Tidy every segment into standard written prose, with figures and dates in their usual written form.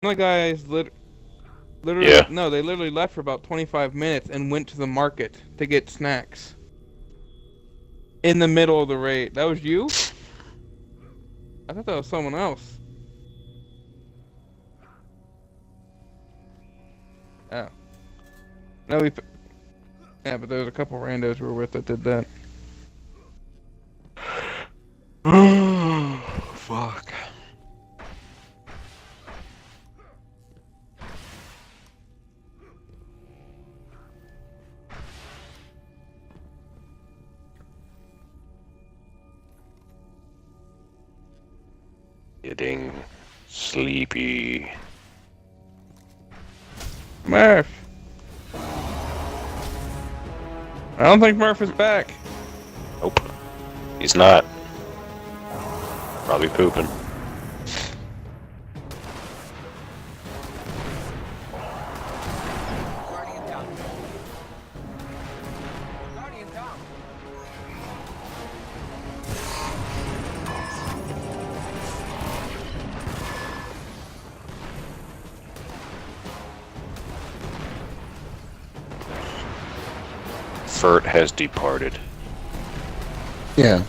The guys literally, Yeah. no, they literally left for about 25 minutes and went to the market to get snacks. In the middle of the raid. That was you? I thought that was someone else. Oh. No, yeah, but there was a couple randos we were with that did that. Fuck. Getting sleepy. Murph! I don't think Murph is back. Nope. He's not. Probably pooping. Guardian down. Guardian down. Furt has departed. Yeah.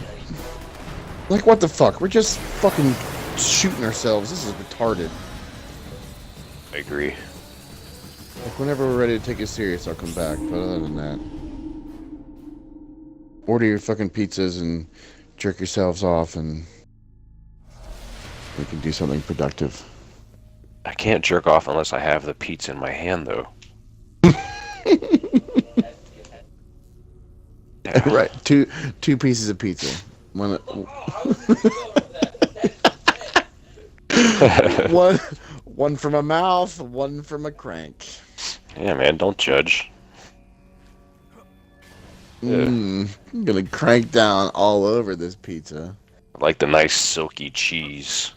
Like, what the fuck? We're just fucking shooting ourselves. This is retarded. I agree. Like, whenever we're ready to take it serious, I'll come back. But other than that, order your fucking pizzas and jerk yourselves off, and we can do something productive. I can't jerk off unless I have the pizza in my hand, though. Right. Two pieces of pizza. One. one from a mouth, one from a crank. Yeah, man, don't judge. I'm gonna crank down all over this pizza. I like the nice silky cheese.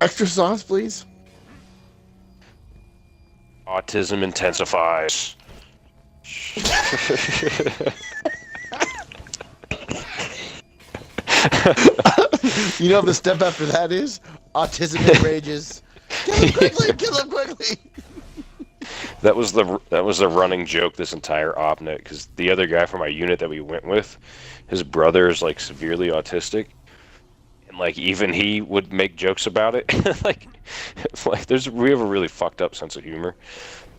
Extra sauce, please. Autism intensifies. You know what the step after that is? Autism enrages. Kill him quickly! Kill him quickly! That was the running joke this entire OpNet, because the other guy from my unit that we went with, his brother is like severely autistic, and like even he would make jokes about it. like we have a really fucked up sense of humor.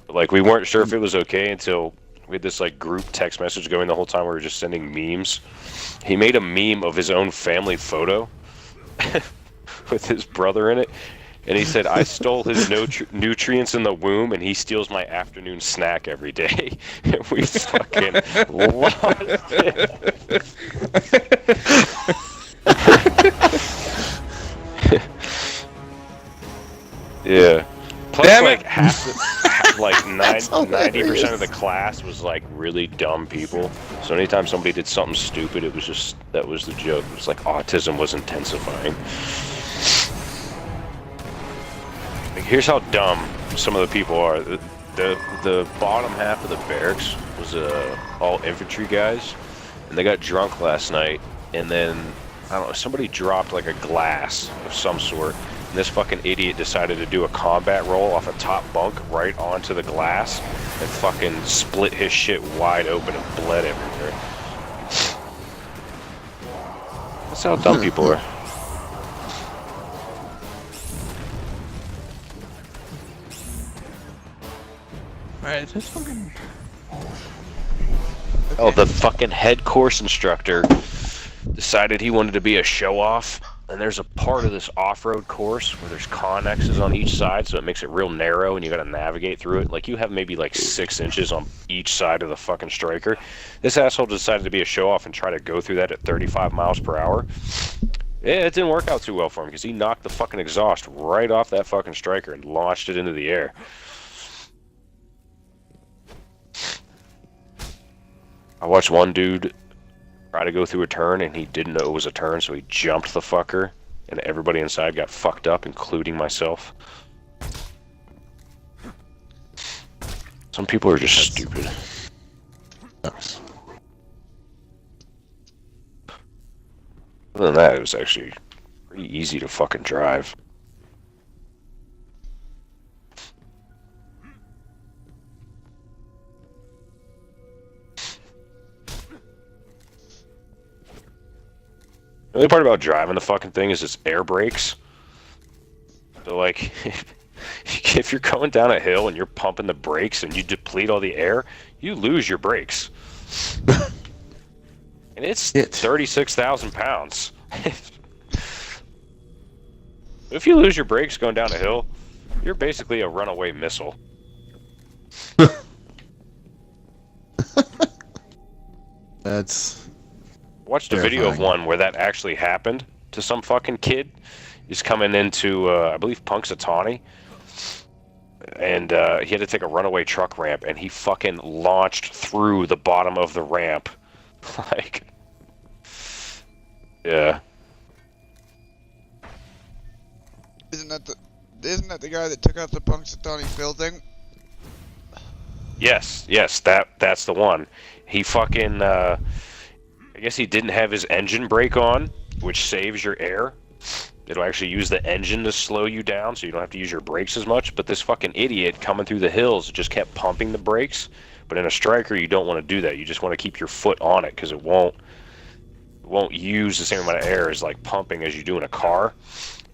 Like we weren't sure if it was okay until we had this like group text message going the whole time. We were just sending memes. He made a meme of his own family photo with his brother in it. And he said, I stole his nutrients in the womb, and he steals my afternoon snack every day. And we fucking lost it. Yeah. Plus, Damn like, it. like 90% of the hilarious. class was, like, really dumb people. So anytime somebody did something stupid, it was just, that was the joke. It was like autism was intensifying. Like, here's how dumb some of the people are. The bottom half of the barracks was all infantry guys, and they got drunk last night, and then, I don't know, somebody dropped like a glass of some sort, and this fucking idiot decided to do a combat roll off a top bunk right onto the glass, and fucking split his shit wide open and bled everywhere. That's how dumb people are. Alright, is this fucking... Oh, the fucking head course instructor decided he wanted to be a show-off, and there's a part of this off-road course where there's connexes on each side, so it makes it real narrow, and you gotta navigate through it. Like, you have maybe like 6 inches on each side of the fucking striker. This asshole decided to be a show-off and try to go through that at 35 miles per hour. Yeah, it didn't work out too well for him, because he knocked the fucking exhaust right off that fucking striker and launched it into the air. I watched one dude try to go through a turn, and he didn't know it was a turn, so he jumped the fucker, and everybody inside got fucked up, including myself. Some people are just stupid. Sucks. Other than that, it was actually pretty easy to fucking drive. The only part about driving the fucking thing is its air brakes. So like, if you're going down a hill and you're pumping the brakes and you deplete all the air, you lose your brakes. And it's 36,000 pounds. If you lose your brakes going down a hill, you're basically a runaway missile. That's... Watched a video of one where that actually happened to some fucking kid. He's coming into, I believe, Punxsutawney. And he had to take a runaway truck ramp, and he fucking launched through the bottom of the ramp. Like... Yeah. Isn't that the guy that took out the Punxsutawney Phil thing? Yes, that's the one. He fucking, I guess he didn't have his engine brake on, which saves your air. It'll actually use the engine to slow you down, so you don't have to use your brakes as much. But this fucking idiot coming through the hills just kept pumping the brakes. But in a striker, you don't want to do that. You just want to keep your foot on it, because it won't use the same amount of air as like pumping as you do in a car.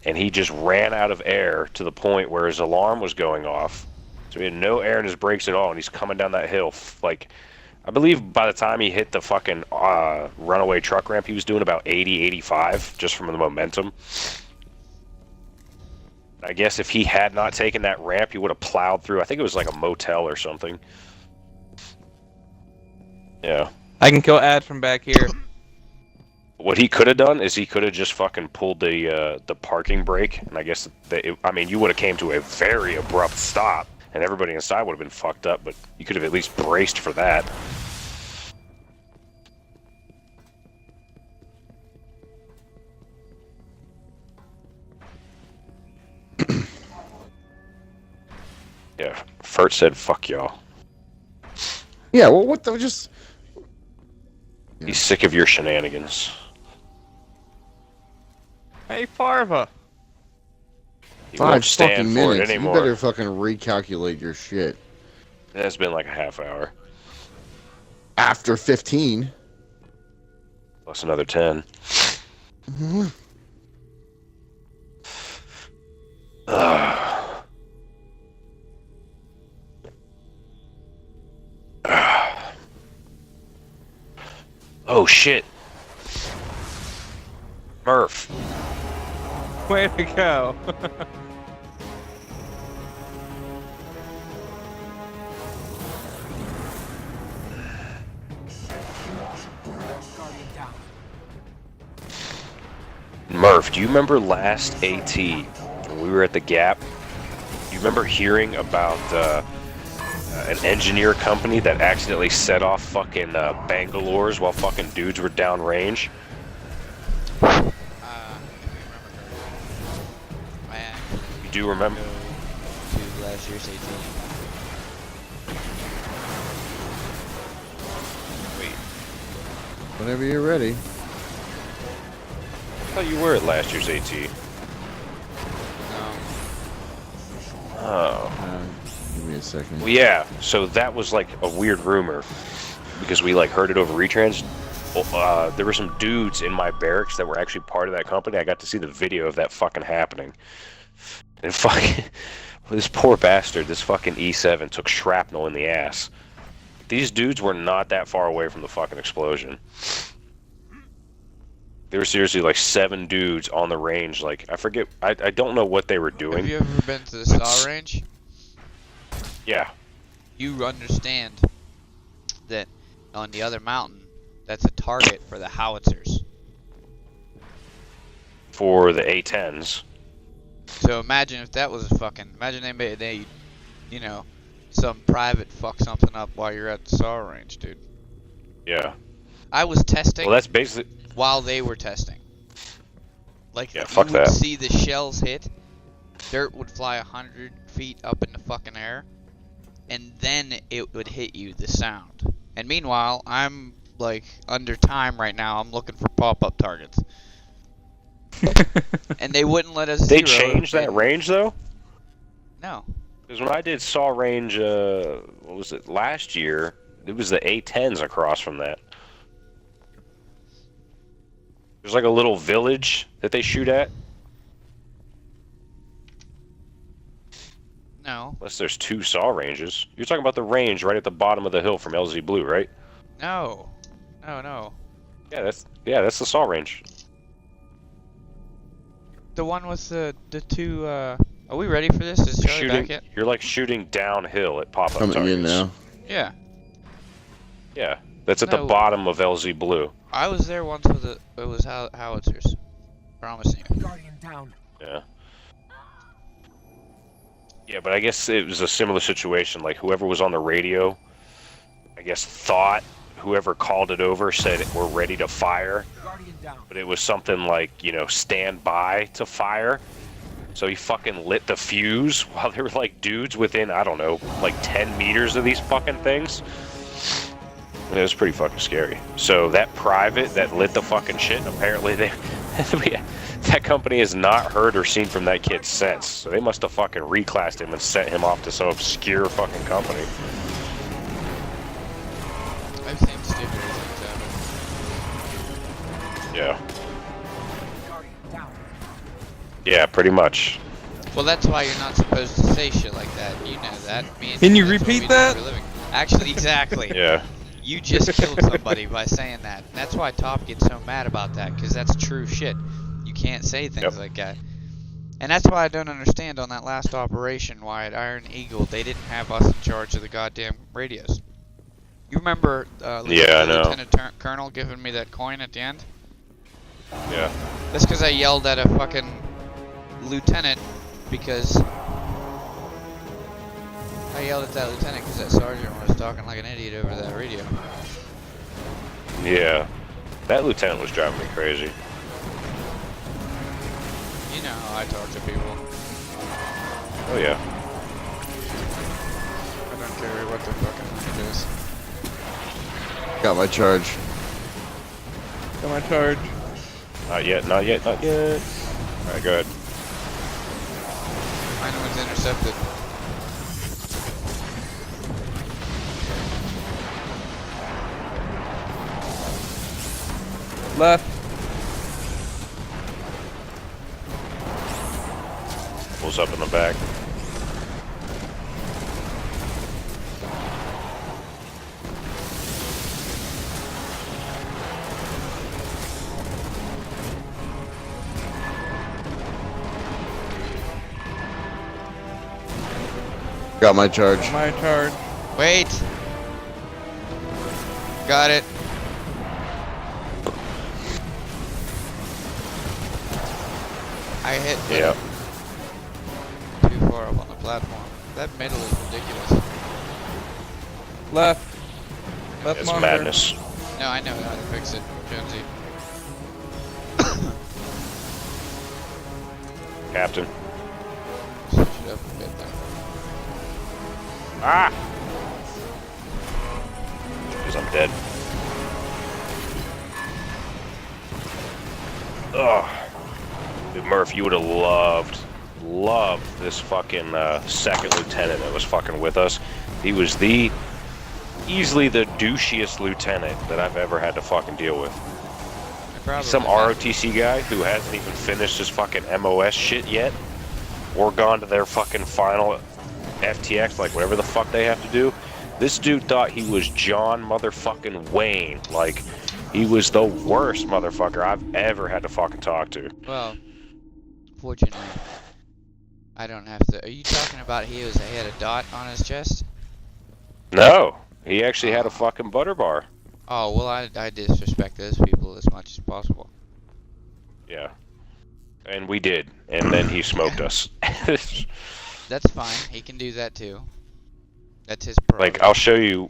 And he just ran out of air to the point where his alarm was going off. So he had no air in his brakes at all, and he's coming down that hill. Like, I believe by the time he hit the fucking runaway truck ramp, he was doing about 80, 85, just from the momentum. I guess if he had not taken that ramp, he would have plowed through. I think it was like a motel or something. Yeah. I can kill Ad from back here. What he could have done is he could have just fucking pulled the parking brake, and I guess I mean, you would have came to a very abrupt stop, and everybody inside would have been fucked up. But you could have at least braced for that. Yeah, Fert said, "Fuck y'all." Yeah, well, what the just... He's sick of your shenanigans. Hey, Farva. He won't 5 stand fucking for it minutes. You anymore. better fucking recalculate your shit. It has been like a half hour. After 15. Plus another 10. Mm-hmm. Oh shit. Murph. Way to go. Murph, do you remember last AT when we were at the Gap? You remember hearing about an engineer company that accidentally set off fucking Bangalores while fucking dudes were downrange? You do remember? To last year's 18. Wait. Whenever you're ready. I thought you were at last year's AT. No. Oh. Give me a second. Well, yeah, so that was like a weird rumor because we like heard it over retrans. There were some dudes in my barracks that were actually part of that company. I got to see the video of that fucking happening. And fucking, this poor bastard, this fucking E7 took shrapnel in the ass. These dudes were not that far away from the fucking explosion. There were seriously like 7 dudes on the range. Like, I forget, I don't know what they were doing. Have you ever been to the saw range? Yeah. You understand that on the other mountain, that's a target for the howitzers. For the A10s. So imagine if that was a fucking... Imagine they you know, some private fuck something up while you're at the saw range, dude. Yeah. I was testing Well, that's basically... while they were testing. Like, Yeah, fuck you would that. see the shells hit, dirt would fly 100 feet up in the fucking air, and then it would hit you, the sound. And meanwhile, I'm, like, under time right now. I'm looking for pop-up targets. And they wouldn't let us They zero changed that range, though? No. Because when I did saw range, what was it, last year, it was the A10s across from that. There's like a little village that they shoot at. No. Unless there's 2 saw ranges. You're talking about the range right at the bottom of the hill from LZ Blue, right? No. No. Yeah, that's the saw range. The one with the 2, Are we ready for this? Is Charlie back yet? You're like shooting downhill at pop-up targets. Coming in now. Yeah. Yeah, that's at the No. bottom of LZ Blue. I was there once with it was howitzers. Promising you. Guardian down. Yeah. Yeah, but I guess it was a similar situation. Like, whoever was on the radio, I guess, thought whoever called it over said we're ready to fire. Guardian down. But it was something like, stand by to fire. So he fucking lit the fuse while there were, like, dudes within, I don't know, like 10 meters of these fucking things. And it was pretty fucking scary. So that private that lit the fucking shit, apparently that company has not heard or seen from that kid since. So they must have fucking reclassed him and sent him off to some obscure fucking company. I've seen stupid things happen. Yeah. Guardian down. Yeah, pretty much. Well, that's why you're not supposed to say shit like that. You know that. Me and Can you that's what we repeat do that? for a living. Actually, exactly. Yeah. You just killed somebody by saying that. And that's why Top gets so mad about that, because that's true shit. You can't say things Yep. like that. And that's why I don't understand on that last operation why at Iron Eagle they didn't have us in charge of the goddamn radios. You remember Yeah, I know. Lieutenant Colonel giving me that coin at the end? Yeah. That's because I yelled at a fucking lieutenant because I yelled at that lieutenant because that sergeant was talking like an idiot over that radio. Yeah. That lieutenant was driving me crazy. You know how I talk to people. Oh, yeah. I don't care what the fucking name is. Got my charge. Got my charge. Not yet, not yet, not yet. Alright, go ahead. Mine was intercepted. Left. Pulls up in the back. Got my charge. My charge. Wait! Got it. I hit Yeah. too far up on the platform. That middle is ridiculous. Left. Left It's monitor. madness. No, I know how to fix it, Jonesy. Captain. Switch it up a bit there. Ah! Because I'm dead. Ugh. Dude, Murph, you would have loved this fucking second lieutenant that was fucking with us. He was easily the douchiest lieutenant that I've ever had to fucking deal with. Probably Some not. ROTC guy who hasn't even finished his fucking MOS shit yet, or gone to their fucking final FTX, like whatever the fuck they have to do. This dude thought he was John motherfucking Wayne. Like, he was the worst motherfucker I've ever had to fucking talk to. Well, fortunately, I don't have to. Are you talking about he had a dot on his chest? No, he actually had a fucking butter bar. Oh, well, I disrespect those people as much as possible. Yeah. And we did. And then he smoked us. That's fine. He can do that too. That's his prerogative. Like, I'll show you.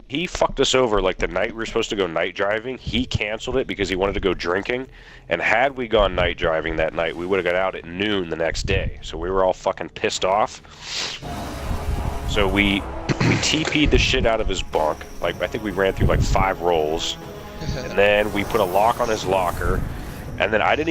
He fucked us over like the night we were supposed to go night driving. He canceled it because he wanted to go drinking. And had we gone night driving that night, we would have got out at noon the next day. So we were all fucking pissed off. So we TP'd the shit out of his bunk. Like, I think we ran through like 5 rolls. And then we put a lock on his locker. And then I didn't